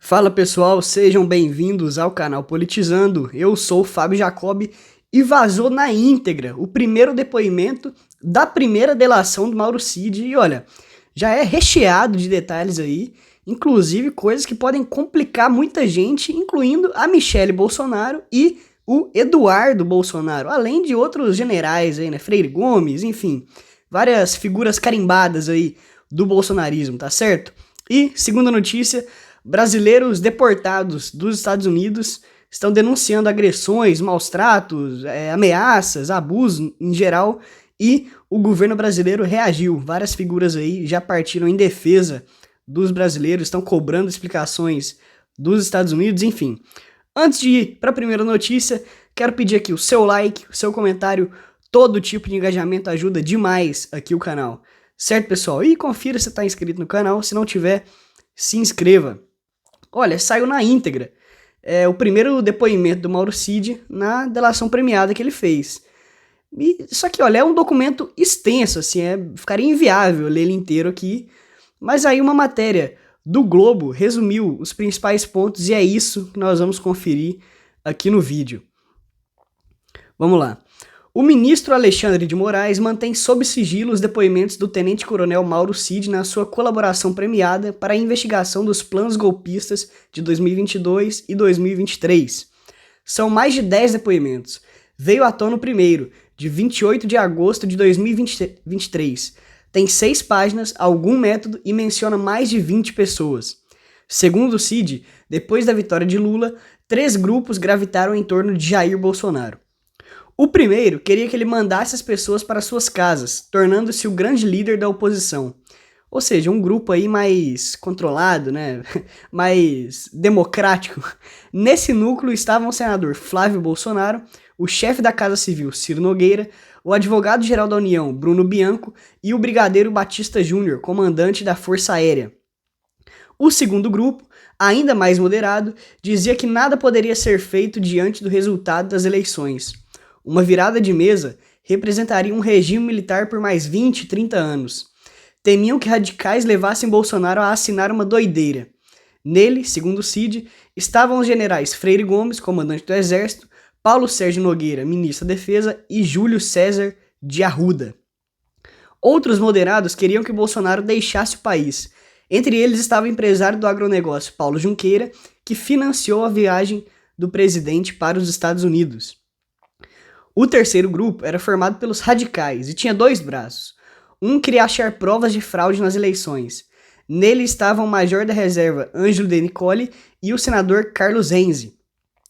Fala pessoal, sejam bem-vindos ao canal Politizando. Eu sou o Fábio Jacob e vazou na íntegra o primeiro depoimento da primeira delação do Mauro Cid. E olha, já é recheado de detalhes aí, inclusive coisas que podem complicar muita gente, incluindo a Michelle Bolsonaro e o Eduardo Bolsonaro, além de outros generais aí, né? Freire Gomes, enfim, várias figuras carimbadas aí do bolsonarismo, tá certo? E, segunda notícia, brasileiros deportados dos Estados Unidos estão denunciando agressões, maus tratos, ameaças, abuso em geral, e o governo brasileiro reagiu. Várias figuras aí já partiram em defesa dos brasileiros, estão cobrando explicações dos Estados Unidos, enfim. Antes de ir para a primeira notícia, quero pedir aqui o seu like, o seu comentário, todo tipo de engajamento ajuda demais aqui o canal. Certo, pessoal? E confira se está inscrito no canal, se não tiver, se inscreva. Olha, saiu na íntegra o primeiro depoimento do Mauro Cid na delação premiada que ele fez. Só que, olha, é um documento extenso, assim, ficaria inviável ler ele inteiro aqui, mas aí uma matéria do Globo resumiu os principais pontos e é isso que nós vamos conferir aqui no vídeo. Vamos lá. O ministro Alexandre de Moraes mantém sob sigilo os depoimentos do tenente-coronel Mauro Cid na sua colaboração premiada para a investigação dos planos golpistas de 2022 e 2023. São mais de 10 depoimentos. Veio à tona o primeiro, de 28 de agosto de 2023. Tem 6 páginas, algum método e menciona mais de 20 pessoas. Segundo o Cid, depois da vitória de Lula, 3 grupos gravitaram em torno de Jair Bolsonaro. O primeiro queria que ele mandasse as pessoas para suas casas, tornando-se o grande líder da oposição. Ou seja, um grupo aí mais controlado, né? Mais democrático. Nesse núcleo estavam o senador Flávio Bolsonaro, o chefe da Casa Civil, Ciro Nogueira, o advogado-geral da União, Bruno Bianco, e o brigadeiro Batista Júnior, comandante da Força Aérea. O segundo grupo, ainda mais moderado, dizia que nada poderia ser feito diante do resultado das eleições. Uma virada de mesa representaria um regime militar por mais 20, 30 anos. Temiam que radicais levassem Bolsonaro a assinar uma doideira. Nele, segundo Cid, estavam os generais Freire Gomes, comandante do Exército, Paulo Sérgio Nogueira, ministro da Defesa, e Júlio César de Arruda. Outros moderados queriam que Bolsonaro deixasse o país. Entre eles estava o empresário do agronegócio Paulo Junqueira, que financiou a viagem do presidente para os Estados Unidos. O terceiro grupo era formado pelos radicais e tinha 2 braços. Um queria achar provas de fraude nas eleições. Nele estavam o major da reserva Ângelo de Nicoli e o senador Carlos Renzi.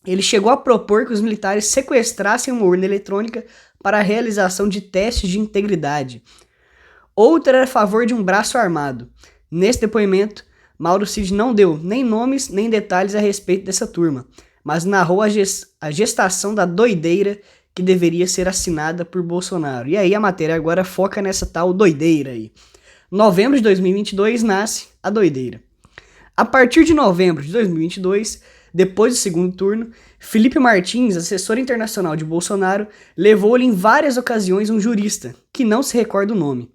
Ele chegou a propor que os militares sequestrassem uma urna eletrônica para a realização de testes de integridade. Outro era a favor de um braço armado. Nesse depoimento, Mauro Cid não deu nem nomes nem detalhes a respeito dessa turma, mas narrou a gestação da doideira que deveria ser assinada por Bolsonaro. E aí a matéria agora foca nessa tal doideira aí. Novembro de 2022 nasce a doideira. A partir de novembro de 2022, depois do segundo turno, Felipe Martins, assessor internacional de Bolsonaro, levou-lhe em várias ocasiões um jurista, que não se recorda o nome.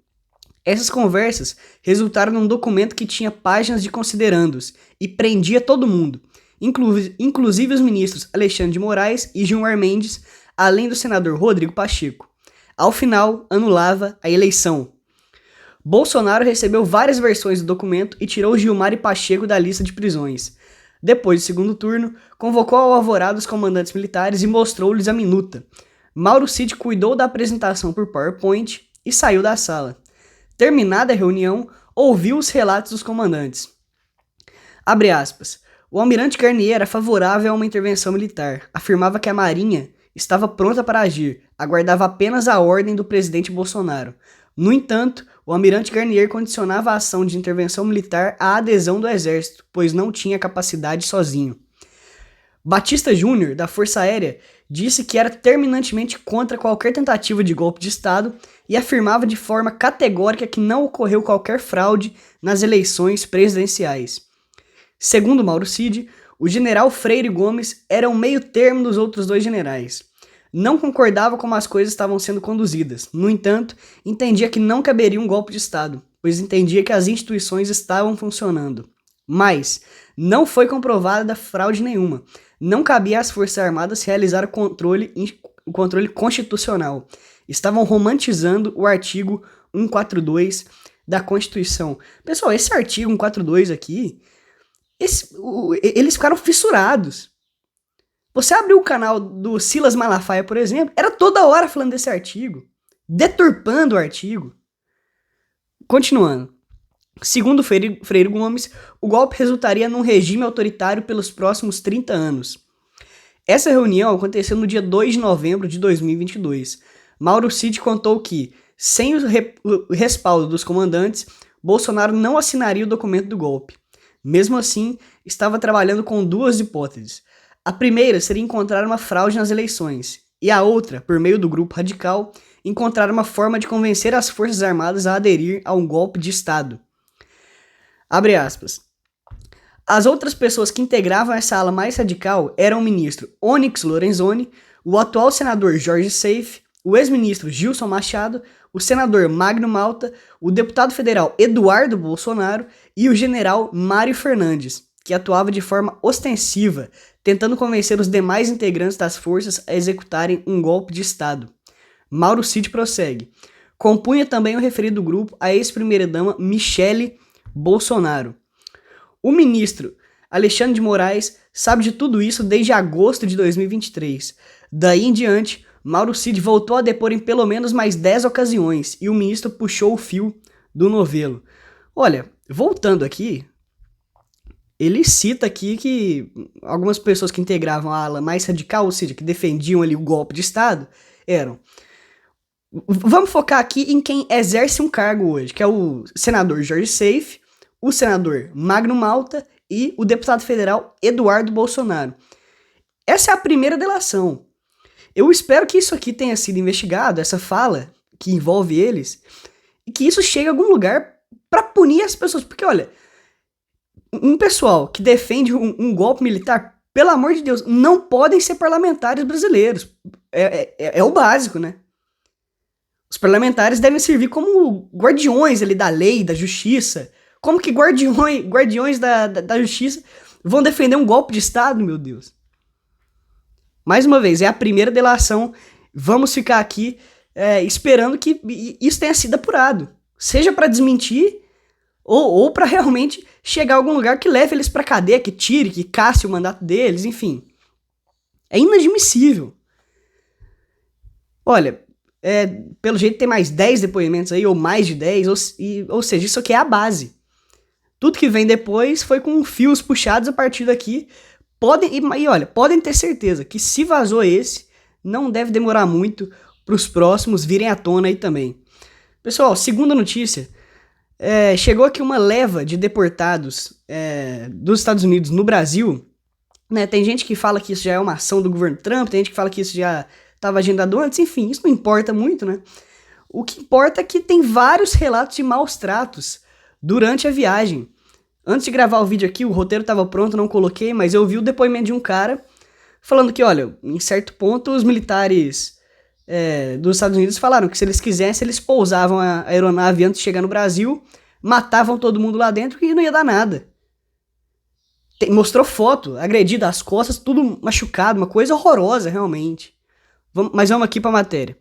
Essas conversas resultaram num documento que tinha páginas de considerandos e prendia todo mundo, inclusive os ministros Alexandre de Moraes e Gilmar Mendes, além do senador Rodrigo Pacheco. Ao final, anulava a eleição. Bolsonaro recebeu várias versões do documento e tirou Gilmar e Pacheco da lista de prisões. Depois do segundo turno, convocou ao alvorada os comandantes militares e mostrou-lhes a minuta. Mauro Cid cuidou da apresentação por PowerPoint e saiu da sala. Terminada a reunião, ouviu os relatos dos comandantes. Abre aspas. O almirante Garnier era favorável a uma intervenção militar. Afirmava que a Marinha estava pronta para agir, aguardava apenas a ordem do presidente Bolsonaro. No entanto, o almirante Garnier condicionava a ação de intervenção militar à adesão do exército, pois não tinha capacidade sozinho. Batista Júnior, da Força Aérea, disse que era terminantemente contra qualquer tentativa de golpe de Estado e afirmava de forma categórica que não ocorreu qualquer fraude nas eleições presidenciais. Segundo Mauro Cid, o general Freire Gomes era o meio termo dos outros 2 generais. Não concordava como as coisas estavam sendo conduzidas. No entanto, entendia que não caberia um golpe de Estado, pois entendia que as instituições estavam funcionando. Mas não foi comprovada fraude nenhuma. Não cabia às Forças Armadas realizar o controle constitucional. Estavam romantizando o artigo 142 da Constituição. Pessoal, esse artigo 142 aqui, eles ficaram fissurados. Você abriu o canal do Silas Malafaia, por exemplo, era toda hora falando desse artigo, deturpando o artigo. Continuando. Segundo Freire Gomes, o golpe resultaria num regime autoritário pelos próximos 30 anos. Essa reunião aconteceu no dia 2 de novembro de 2022. Mauro Cid contou que, sem o respaldo dos comandantes, Bolsonaro não assinaria o documento do golpe. Mesmo assim, estava trabalhando com duas hipóteses. A primeira seria encontrar uma fraude nas eleições, e a outra, por meio do grupo radical, encontrar uma forma de convencer as Forças Armadas a aderir a um golpe de Estado. Abre aspas. As outras pessoas que integravam essa ala mais radical eram o ministro Onyx Lorenzoni, o atual senador Jorge Seife, o ex-ministro Gilson Machado, o senador Magno Malta, o deputado federal Eduardo Bolsonaro e o general Mário Fernandes, que atuava de forma ostensiva, tentando convencer os demais integrantes das forças a executarem um golpe de Estado. Mauro Cid prossegue. Compunha também o referido grupo a ex-primeira-dama Michele Bolsonaro. O ministro Alexandre de Moraes sabe de tudo isso desde agosto de 2023. Daí em diante, Mauro Cid voltou a depor em pelo menos mais 10 ocasiões e o ministro puxou o fio do novelo. Olha, voltando aqui, ele cita aqui que algumas pessoas que integravam a ala mais radical, ou seja, que defendiam ali o golpe de Estado, eram... Vamos focar aqui em quem exerce um cargo hoje, que é o senador Jorge Seife, o senador Magno Malta e o deputado federal Eduardo Bolsonaro. Essa é a primeira delação. Eu espero que isso aqui tenha sido investigado, essa fala que envolve eles, e que isso chegue a algum lugar para punir as pessoas. Porque, olha, um pessoal que defende um golpe militar, pelo amor de Deus, não podem ser parlamentares brasileiros. É o básico, né? Os parlamentares devem servir como guardiões ali da lei, da justiça. Como que guardiões da justiça vão defender um golpe de Estado, meu Deus? Mais uma vez, é a primeira delação. Vamos ficar aqui esperando que isso tenha sido apurado. Seja para desmentir ou para realmente chegar a algum lugar que leve eles para cadeia, que tire, que casse o mandato deles, enfim. É inadmissível. Olha... pelo jeito tem mais 10 depoimentos aí, ou mais de 10, ou seja, isso aqui é a base. Tudo que vem depois foi com fios puxados a partir daqui. Podem ter certeza que se vazou esse, não deve demorar muito para os próximos virem à tona aí também. Pessoal, segunda notícia, chegou aqui uma leva de deportados dos Estados Unidos no Brasil, né? Tem gente que fala que isso já é uma ação do governo Trump, tem gente que fala que isso já... estava agendado antes, enfim, isso não importa muito, né? O que importa é que tem vários relatos de maus tratos durante a viagem. Antes de gravar o vídeo aqui, o roteiro estava pronto, não coloquei, mas eu vi o depoimento de um cara falando que, olha, em certo ponto os militares dos Estados Unidos falaram que se eles quisessem, eles pousavam a aeronave antes de chegar no Brasil, matavam todo mundo lá dentro e não ia dar nada. Mostrou foto, agredido, as costas, tudo machucado, uma coisa horrorosa, realmente. Mas vamos aqui para a matéria.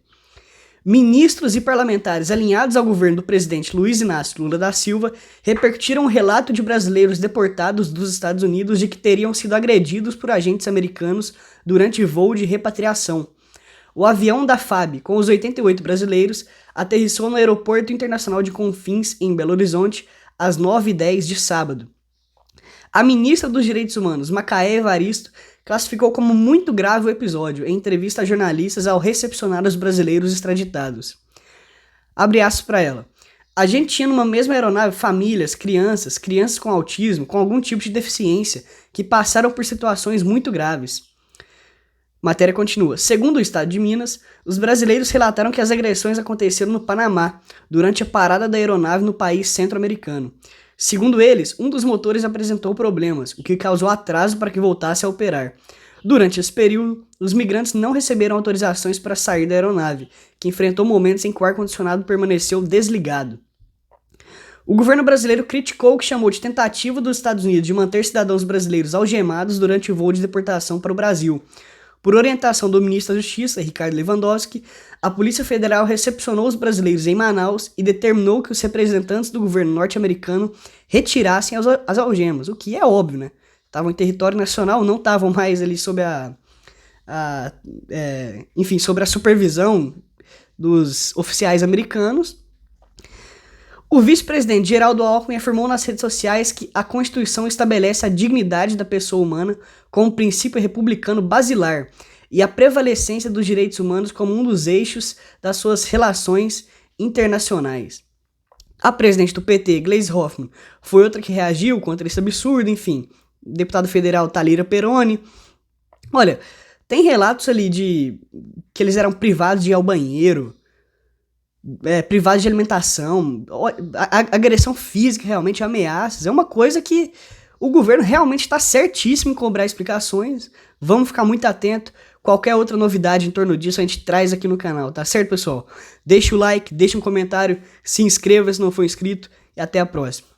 Ministros e parlamentares alinhados ao governo do presidente Luiz Inácio Lula da Silva repercutiram um relato de brasileiros deportados dos Estados Unidos de que teriam sido agredidos por agentes americanos durante voo de repatriação. O avião da FAB, com os 88 brasileiros, aterrissou no Aeroporto Internacional de Confins, em Belo Horizonte, às 9h10 de sábado. A ministra dos Direitos Humanos, Macaé Evaristo, classificou como muito grave o episódio em entrevista a jornalistas ao recepcionar os brasileiros extraditados. Abre aspas para ela. A gente tinha numa mesma aeronave famílias, crianças com autismo, com algum tipo de deficiência, que passaram por situações muito graves. Matéria continua. Segundo o estado de Minas, os brasileiros relataram que as agressões aconteceram no Panamá, durante a parada da aeronave no país centro-americano. Segundo eles, um dos motores apresentou problemas, o que causou atraso para que voltasse a operar. Durante esse período, os migrantes não receberam autorizações para sair da aeronave, que enfrentou momentos em que o ar-condicionado permaneceu desligado. O governo brasileiro criticou o que chamou de tentativa dos Estados Unidos de manter cidadãos brasileiros algemados durante o voo de deportação para o Brasil. Por orientação do ministro da Justiça, Ricardo Lewandowski, a Polícia Federal recepcionou os brasileiros em Manaus e determinou que os representantes do governo norte-americano retirassem as algemas, o que é óbvio, né? Estavam em território nacional, não estavam mais ali sob sob a supervisão dos oficiais americanos. O vice-presidente Geraldo Alckmin afirmou nas redes sociais que a Constituição estabelece a dignidade da pessoa humana como princípio republicano basilar e a prevalecência dos direitos humanos como um dos eixos das suas relações internacionais. A presidente do PT, Gleisi Hoffmann, foi outra que reagiu contra esse absurdo, enfim. Deputado federal Thalira Perrone. Olha, tem relatos ali de que eles eram privados de ir ao banheiro, privados de alimentação, agressão física, realmente, ameaças. É uma coisa que o governo realmente está certíssimo em cobrar explicações. Vamos ficar muito atento. Qualquer outra novidade em torno disso a gente traz aqui no canal, tá certo, pessoal? Deixa o like, deixa um comentário, se inscreva se não for inscrito e até a próxima.